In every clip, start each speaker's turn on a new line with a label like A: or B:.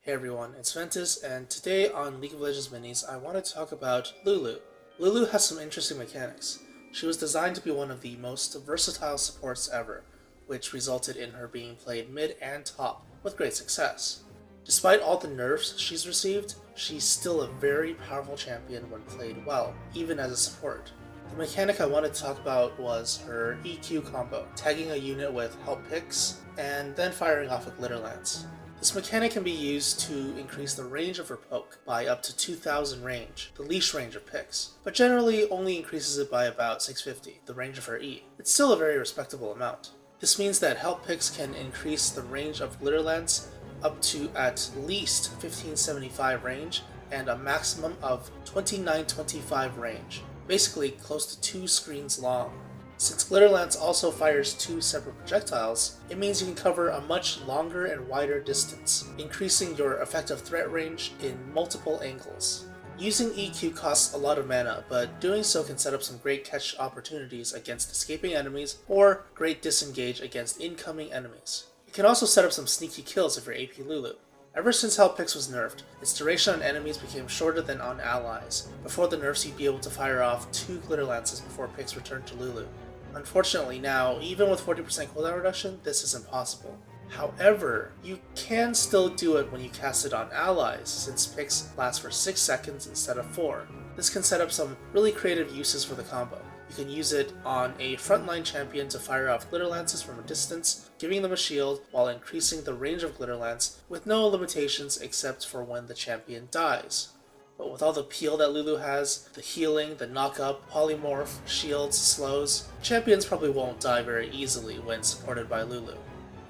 A: Hey everyone, it's Ventus, and today on League of Legends Minis, I want to talk about Lulu. Lulu has some interesting mechanics. She was designed to be one of the most versatile supports ever, which resulted in her being played mid and top with great success. Despite all the nerfs she's received, she's still a very powerful champion when played well, even as a support. The mechanic I wanted to talk about was her EQ combo, tagging a unit with help picks, and then firing off a glitter lance. This mechanic can be used to increase the range of her poke by up to 2000 range, the leash range of picks, but generally only increases it by about 650, the range of her E. It's still a very respectable amount. This means that help picks can increase the range of glitter lance up to at least 1575 range and a maximum of 2925 range, basically close to 2 screens long. Since Glitter Lance also fires 2 separate projectiles, it means you can cover a much longer and wider distance, increasing your effective threat range in multiple angles. Using EQ costs a lot of mana, but doing so can set up some great catch opportunities against escaping enemies or great disengage against incoming enemies. It can also set up some sneaky kills if you're AP Lulu. Ever since Help Picks was nerfed, its duration on enemies became shorter than on allies. Before the nerfs, you'd be able to fire off 2 Glitter Lances before picks returned to Lulu. Unfortunately now, even with 40% cooldown reduction, this is impossible. However, you can still do it when you cast it on allies, since picks last for 6 seconds instead of 4. This can set up some really creative uses for the combo. You can use it on a frontline champion to fire off Glitter Lances from a distance, giving them a shield while increasing the range of Glitter Lance with no limitations except for when the champion dies. But with all the peel that Lulu has, the healing, the knock-up, polymorph, shields, slows, champions probably won't die very easily when supported by Lulu.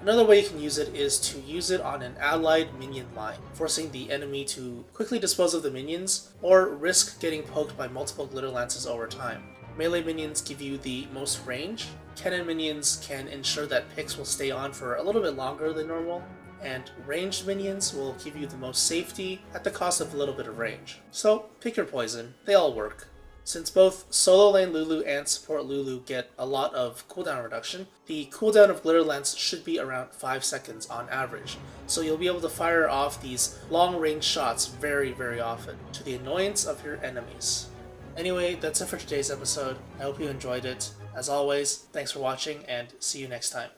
A: Another way you can use it is to use it on an allied minion line, forcing the enemy to quickly dispose of the minions, or risk getting poked by multiple Glitter Lances over time. Melee minions give you the most range, cannon minions can ensure that picks will stay on for a little bit longer than normal, and ranged minions will give you the most safety at the cost of a little bit of range. So pick your poison, they all work. Since both solo lane Lulu and support Lulu get a lot of cooldown reduction, the cooldown of Glitter Lance should be around 5 seconds on average, so you'll be able to fire off these long range shots very often, to the annoyance of your enemies. Anyway, that's it for today's episode. I hope you enjoyed it. As always, thanks for watching and see you next time.